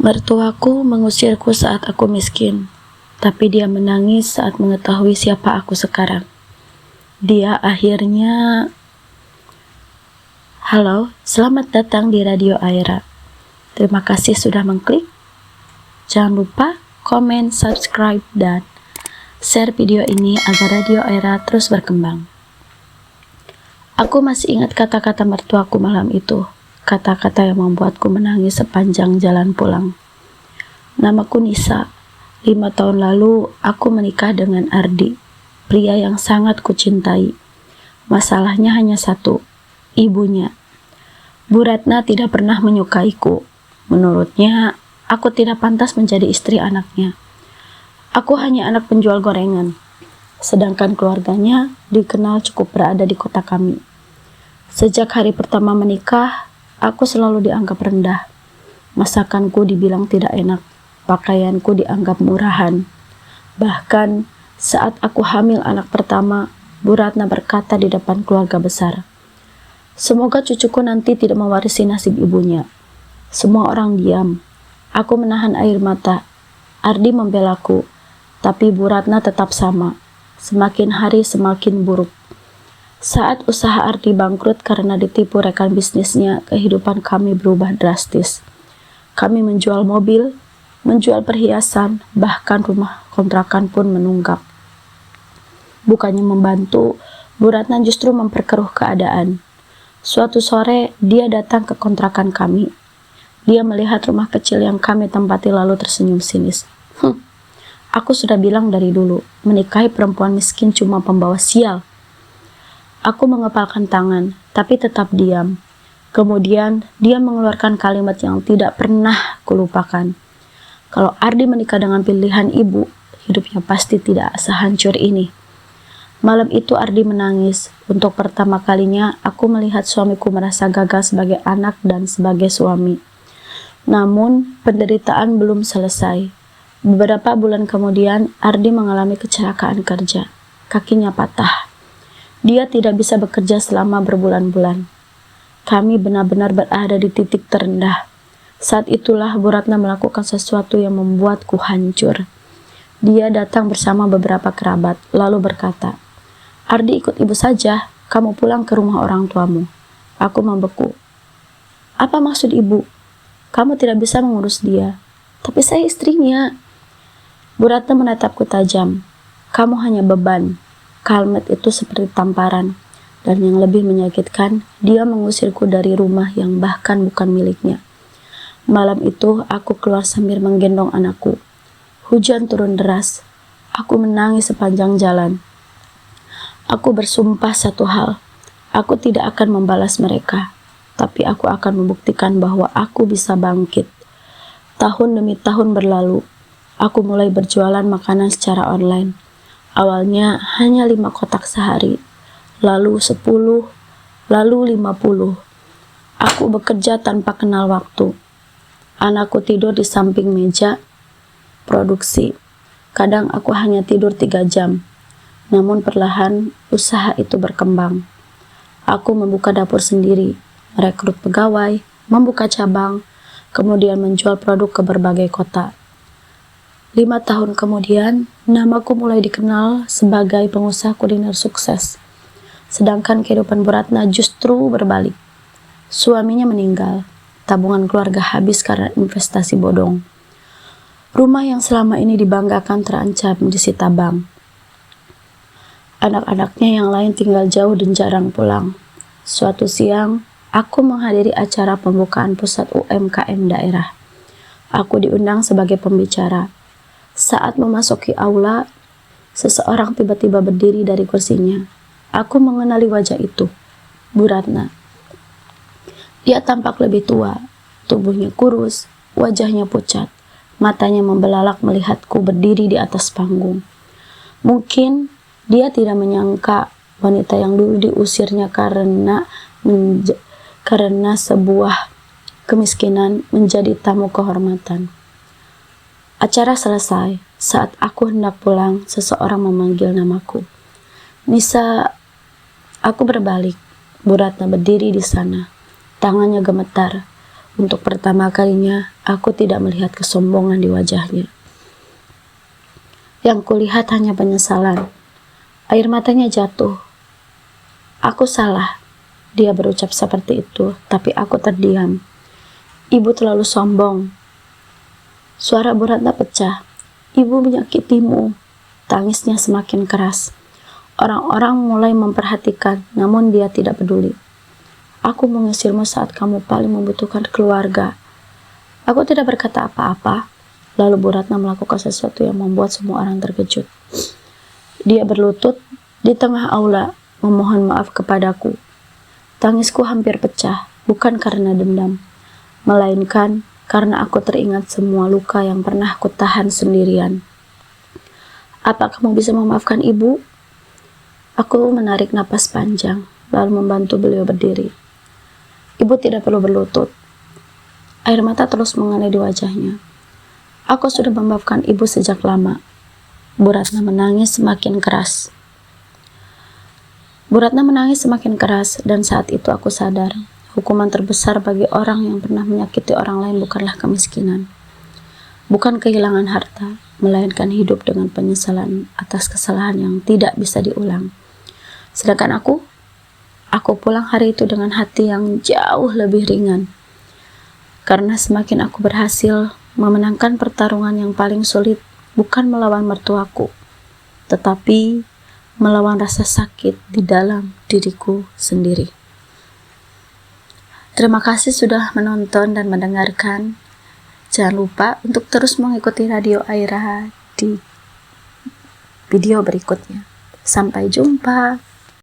Mertuaku mengusirku saat aku miskin, tapi dia menangis saat mengetahui siapa aku sekarang. Dia akhirnya... Halo, selamat datang di Radio Aira. Terima kasih sudah mengklik. Jangan lupa komen, subscribe, dan share video ini agar Radio Aira terus berkembang. Aku masih ingat kata-kata mertuaku malam itu. Kata-kata yang membuatku menangis sepanjang jalan pulang. Namaku Nisa. 5 tahun lalu aku menikah dengan Ardi, pria yang sangat kucintai. Masalahnya hanya satu, ibunya. Bu Ratna tidak pernah menyukaiku. Menurutnya, aku tidak pantas menjadi istri anaknya. Aku hanya anak penjual gorengan, sedangkan keluarganya dikenal cukup berada di kota kami. Sejak hari pertama menikah, aku selalu dianggap rendah. Masakanku dibilang tidak enak, pakaianku dianggap murahan. Bahkan saat aku hamil anak pertama, Bu Ratna berkata di depan keluarga besar, "Semoga cucuku nanti tidak mewarisi nasib ibunya." Semua orang diam. Aku menahan air mata. Ardi membelaku, tapi Bu Ratna tetap sama. Semakin hari semakin buruk. Saat usaha Ardi bangkrut karena ditipu rekan bisnisnya, kehidupan kami berubah drastis. Kami menjual mobil, menjual perhiasan, bahkan rumah kontrakan pun menunggak. Bukannya membantu, Bu Ratna justru memperkeruh keadaan. Suatu sore, dia datang ke kontrakan kami. Dia melihat rumah kecil yang kami tempati lalu tersenyum sinis. Aku sudah bilang dari dulu, menikahi perempuan miskin cuma pembawa sial. Aku mengepalkan tangan, tapi tetap diam. Kemudian, dia mengeluarkan kalimat yang tidak pernah kulupakan. Kalau Ardi menikah dengan pilihan ibu, hidupnya pasti tidak sehancur ini. Malam itu Ardi menangis. Untuk pertama kalinya, aku melihat suamiku merasa gagal sebagai anak dan sebagai suami. Namun, penderitaan belum selesai. Beberapa bulan kemudian, Ardi mengalami kecelakaan kerja. Kakinya patah. Dia tidak bisa bekerja selama berbulan-bulan. Kami benar-benar berada di titik terendah. Saat itulah Bu Ratna melakukan sesuatu yang membuatku hancur. Dia datang bersama beberapa kerabat, lalu berkata, "Ardi ikut ibu saja, kamu pulang ke rumah orang tuamu." Aku membeku. "Apa maksud ibu? Kamu tidak bisa mengurus dia." "Tapi saya istrinya." Bu Ratna menatapku tajam. "Kamu hanya beban." Kalimat itu seperti tamparan, dan yang lebih menyakitkan, dia mengusirku dari rumah yang bahkan bukan miliknya. Malam itu, aku keluar sambil menggendong anakku. Hujan turun deras. Aku menangis sepanjang jalan. Aku bersumpah satu hal, aku tidak akan membalas mereka, tapi aku akan membuktikan bahwa aku bisa bangkit. Tahun demi tahun berlalu, aku mulai berjualan makanan secara online. Awalnya hanya 5 kotak sehari, lalu 10, lalu 50. Aku bekerja tanpa kenal waktu. Anakku tidur di samping meja produksi. Kadang aku hanya tidur 3 jam. Namun perlahan usaha itu berkembang. Aku membuka dapur sendiri, merekrut pegawai, membuka cabang, kemudian menjual produk ke berbagai kota. 5 tahun kemudian, namaku mulai dikenal sebagai pengusaha kuliner sukses. Sedangkan kehidupan Bu Ratna justru berbalik. Suaminya meninggal, tabungan keluarga habis karena investasi bodong. Rumah yang selama ini dibanggakan terancam disita bank. Anak-anaknya yang lain tinggal jauh dan jarang pulang. Suatu siang, aku menghadiri acara pembukaan pusat UMKM daerah. Aku diundang sebagai pembicara. Saat memasuki aula, seseorang tiba-tiba berdiri dari kursinya. Aku mengenali wajah itu, Bu Ratna. Dia tampak lebih tua, tubuhnya kurus, wajahnya pucat, matanya membelalak melihatku berdiri di atas panggung. Mungkin dia tidak menyangka wanita yang dulu diusirnya karena sebuah kemiskinan menjadi tamu kehormatan. Acara selesai. Saat aku hendak pulang, seseorang memanggil namaku. "Nisa." Aku berbalik. Bu Ratna berdiri di sana. Tangannya gemetar. Untuk pertama kalinya, aku tidak melihat kesombongan di wajahnya. Yang kulihat hanya penyesalan. Air matanya jatuh. Aku salah. Dia berucap seperti itu, tapi aku terdiam. Ibu terlalu sombong. Suara Bu Ratna pecah. Ibu menyakitimu. Tangisnya semakin keras. Orang-orang mulai memperhatikan, namun dia tidak peduli. Aku mengusirmu saat kamu paling membutuhkan keluarga. Aku tidak berkata apa-apa. Lalu Bu Ratna melakukan sesuatu yang membuat semua orang terkejut. Dia berlutut di tengah aula, memohon maaf kepadaku. Tangisku hampir pecah, bukan karena dendam, melainkan karena aku teringat semua luka yang pernah aku tahan sendirian. Apa kamu bisa memaafkan ibu? Aku menarik napas panjang, lalu membantu beliau berdiri. Ibu tidak perlu berlutut. Air mata terus mengalir di wajahnya. Aku sudah memaafkan ibu sejak lama. Bu Ratna menangis semakin keras. Bu Ratna menangis semakin keras, dan saat itu aku sadar, hukuman terbesar bagi orang yang pernah menyakiti orang lain bukanlah kemiskinan. Bukan kehilangan harta, melainkan hidup dengan penyesalan atas kesalahan yang tidak bisa diulang. Sedangkan aku pulang hari itu dengan hati yang jauh lebih ringan. Karena semakin aku berhasil memenangkan pertarungan yang paling sulit, bukan melawan mertuaku, tetapi melawan rasa sakit di dalam diriku sendiri. Terima kasih sudah menonton dan mendengarkan. Jangan lupa untuk terus mengikuti Radio Aira di video berikutnya. Sampai jumpa.